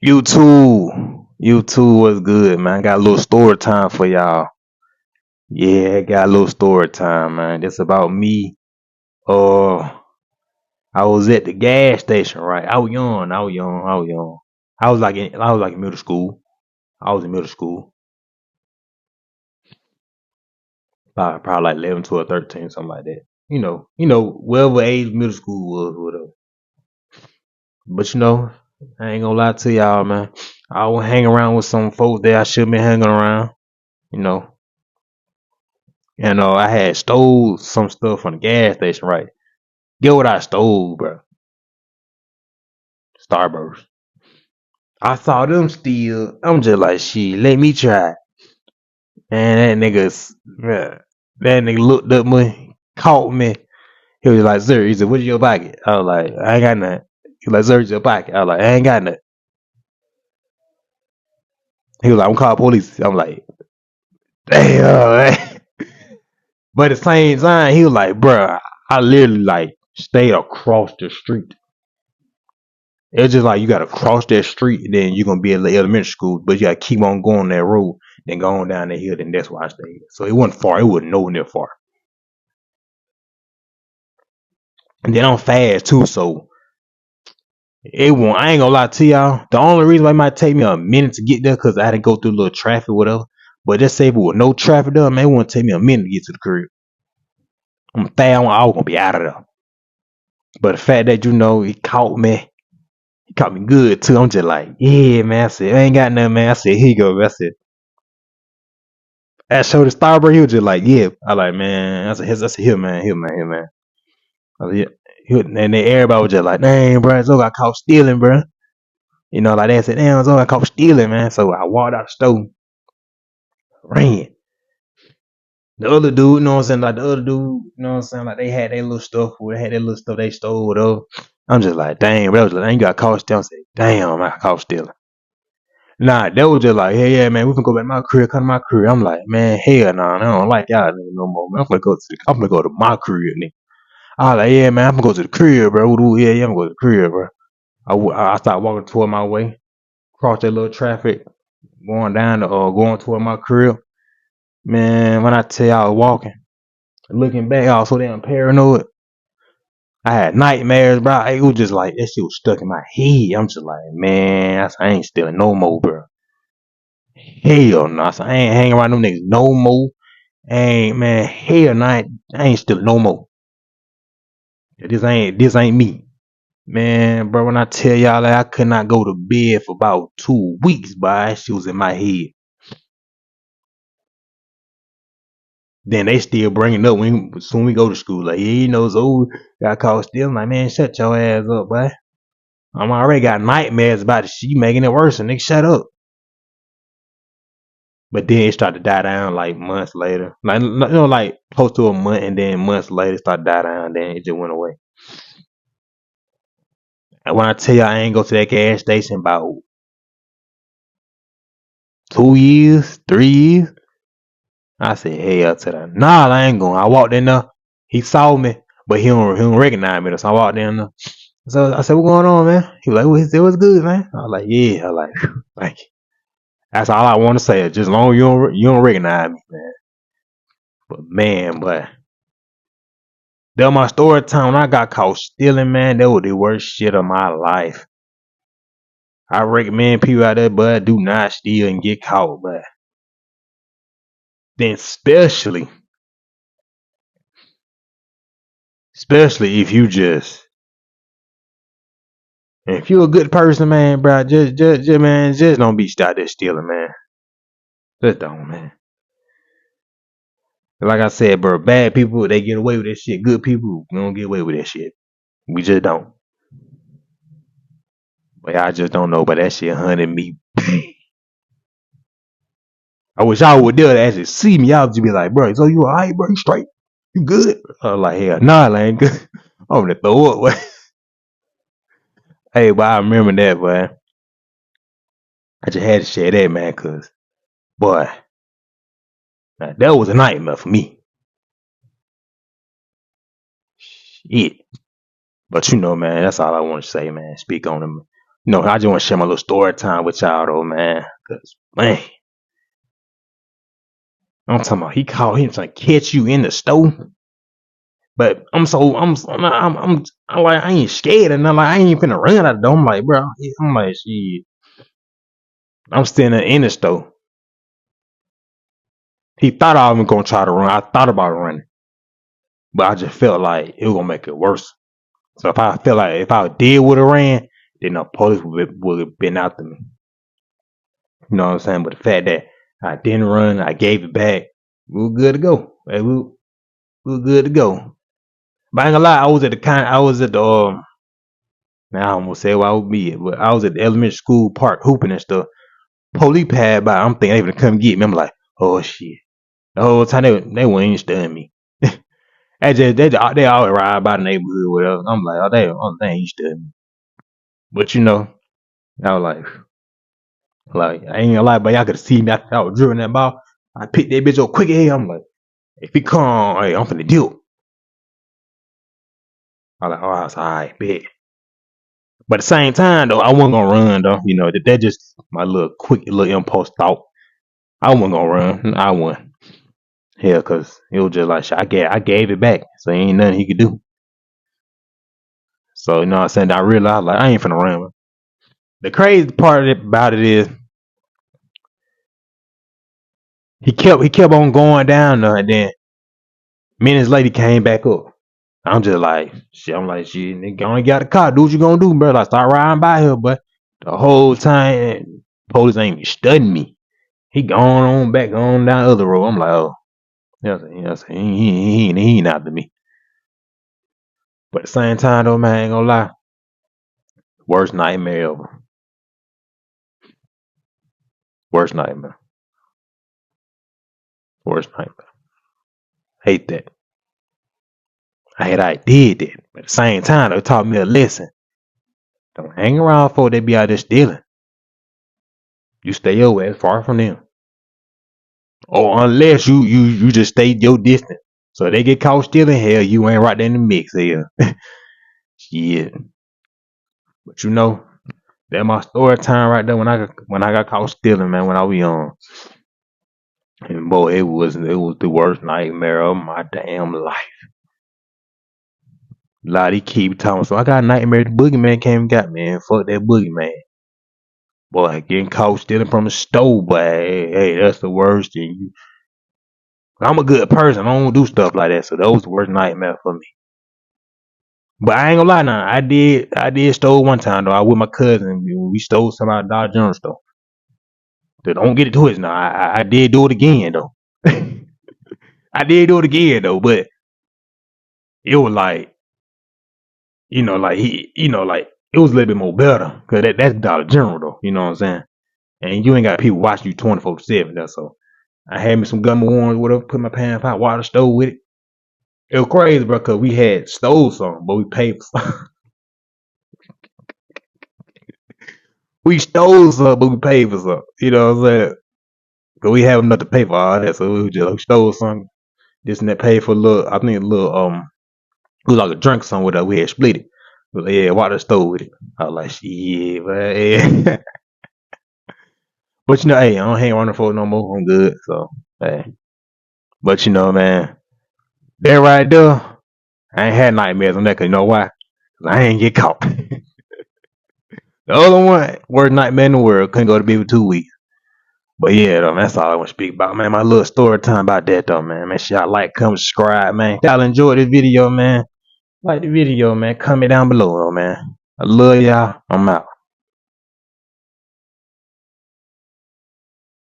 You too was good, man. Got a little story time for y'all. Yeah, got a little story time, man. It's about me. Uh, I was at the gas station, right? I was young. I was young. I was young. I was like in middle school. I was in middle school, probably like 11, 12, 13, something like that. Whatever age middle school was, whatever. But I ain't gonna lie to y'all, man. I was hang around with some folks that I shouldn't be hanging around. You know, and I had stole some stuff from the gas station, right? Get what I stole, bro? Starburst. I saw them steal. I'm just like, shit, let me try. And that nigga looked up me, caught me. He was like, sir, he said, what's in your pocket? I was like, I ain't got nothing. He was like, sir, it's your pocket. I was like, I ain't got nothing. He was like, I'm calling police. I'm like, damn, man. But at the same time, he was like, bruh, I literally like stayed across the street. It's just like you gotta cross that street and then you're gonna be at the elementary school, but you gotta keep on going that road, then go on down that hill, then that's why I stayed. So it wasn't far, it wasn't nowhere near far. And then I'm fast too, so it won't I ain't gonna lie to y'all. The only reason why it might take me a minute to get there because I had to go through a little traffic, whatever. But just say if it was no traffic there, man, it wouldn't take me a minute to get to the crib. I'm fast, I was gonna be out of there. But the fact that he caught me good too. I'm just like, yeah, man. I said, I ain't got nothing, man. I said, here you go. I said, I showed the Starburst. He was just like, yeah. I like, man. I said, here, man, here, man, here, man. I said, yeah. And then everybody was just like, dang, bro, Zo got caught stealing, bro. Like they said, damn, Zo got caught stealing, man. So I walked out the store, ran. The other dude, you know what I'm saying? Like the other dude, you know what I'm saying? Like they had their little stuff, or they had their little stuff they stole, whatever. I'm just like, dang, bro. I was like, dang, you got caught stealing. I said, damn, I got caught stealing. Nah, they was just like, hey, yeah, man, we can go back to my crib, come to my crib. I'm like, man, hell nah, I don't like y'all nigga no more, man. I'm gonna go to my crib, nigga. I was like, yeah, man, I'm gonna go to the crib, bro. Yeah, I'm gonna go to the crib, bro. I started walking toward my way, cross that little traffic, going toward my crib. Man, when I tell y'all I was walking, looking back, I was so damn paranoid. I had nightmares, bro. It was just like that shit was stuck in my head. I'm just like, man, I ain't stealing no more, bro. Hell no. So I ain't hanging around them niggas no more. Ain't man, hell no, I ain't stealing no more. This ain't me. Man, bro, when I tell y'all that I could not go to bed for about 2 weeks, but that shit was in my head. Then they still bring it up when we go to school. Like, yeah, Zoe got caught stealing. Like, man, shut your ass up, boy. I'm already got nightmares about it. She making it worse, and nigga, shut up. But then it started to die down like months later. Like close to a month, and then months later it started to die down. Then it just went away. And when I tell you I ain't go to that gas station about 2 years, 3 years, I said, hell to that. Nah, I ain't going. I walked in there. He saw me, but he don't recognize me. So I walked in there. So I said, what going on, man? He was like, it was good, man. I was like, yeah. I was like, thank you. That's all I want to say. Just as long as you don't recognize me, man. But man, that was my story time when I got caught stealing, man. That was the worst shit of my life. I recommend people out there, but do not steal and get caught, but then especially if you're a good person, man, bro, just don't be out there stealing, man. Just don't, man. Like I said, bro, bad people they get away with that shit. Good people don't get away with that shit. We just don't. But I just don't know, but that shit hunted me. I wish y'all would there to actually see me. Y'all just be like, bro, so you alright, bro? You straight? You good? I was like, hell, nah, I ain't good. I'm gonna throw up. Hey, but I remember that, boy. I just had to share that, man, cause boy, that was a nightmare for me. Shit. But man, that's all I want to say, man. Speak on them. No, I just want to share my little story time with y'all though, man. Cause man, I'm talking about he called him trying to catch you in the store. But I'm like I ain't scared and I'm like I ain't finna run out of door. I'm like, bro, I'm like, shit. I'm standing in the store. He thought I was gonna try to run. I thought about running, but I just felt like it was gonna make it worse. So if I felt like if I did would have ran, then the police would have been after me. You know what I'm saying? But the fact that I didn't run, I gave it back, we were good to go. Like, we were good to go. But I ain't gonna lie, I was at the now I almost said where I would be at, but I was at the elementary school park hooping and stuff. Police passed by, I'm thinking they gonna come get me. I'm like, oh shit. The whole time they weren't even studying me. They always ride by the neighborhood or whatever. I'm like, they ain't studying me. But you know, I was like I ain't gonna lie, but y'all could see me after I was drilling that ball. I picked that bitch up quick as hell. I'm like, if he come, hey, I'm finna deal. I was like, oh, that's alright, bet. But at the same time though, I wasn't gonna run though. You know, that just my little quick little impulse thought. I wasn't gonna run. I wasn't. Yeah, cause it was just like I gave it back. So ain't nothing he could do. So you know what I'm saying? I realized like I ain't finna run. The crazy part about it is he kept on going down there and then minutes later he came back up. I'm just like shit, nigga only got a car, do what you gonna do, bro. Like start riding by here, but the whole time police ain't even studying me. He going on back on down the other road. I'm like, oh, he ain't after me. But at the same time though, man, I ain't gonna lie. Worst nightmare ever. Worst nightmare. Worst nightmare. Hate that. I did that. But at the same time, it taught me a lesson. Don't hang around for they be out there stealing. You stay your ass far from them. Or unless you just stay your distance. So they get caught stealing, hell, you ain't right there in the mix here. Shit. But you know, that my story time right there when I got caught stealing, man, when I was young. And boy, it was the worst nightmare of my damn life. Lottie keep talking, so I got a nightmare the boogeyman came and got me, and fuck that boogeyman. Boy, getting caught stealing from the store, boy, hey, that's the worst. And I'm a good person, I don't do stuff like that, so that was the worst nightmare for me. But I ain't gonna lie now, I did stole one time though. I with my cousin, we stole some out of Dollar General store. So don't get it twisted now. I did do it again though. I did do it again though, but it was like, like it was a little bit more better because that's Dollar General though. You know what I'm saying? And you ain't got people watching you 24/7. That's so. I had me some gummy worms, whatever. Put my pants out, water stove with it. It was crazy, bro, because we had stole some, but we paid for some. We stole some, but we paid for some. You know what I'm saying? Because we have enough to pay for all that, so we just stole some. This and that paid for a little. I think a little it was like a drink or something with that. We had split it. But yeah, water stove with it. I was like, shit, man. Yeah. But hey, I don't hang around the phone no more. I'm good. So, hey. But man, that right there, I ain't had nightmares on that. Cause you know why? Cause I ain't get caught. The other one, worst nightmare in the world, couldn't go to bed for 2 weeks. But yeah, though, man, that's all I want to speak about, man. My little story time about that, though, man. Make sure y'all like, comment, subscribe, man. If y'all enjoyed this video, man. Like the video, man. Comment down below, though, man. I love y'all. I'm out.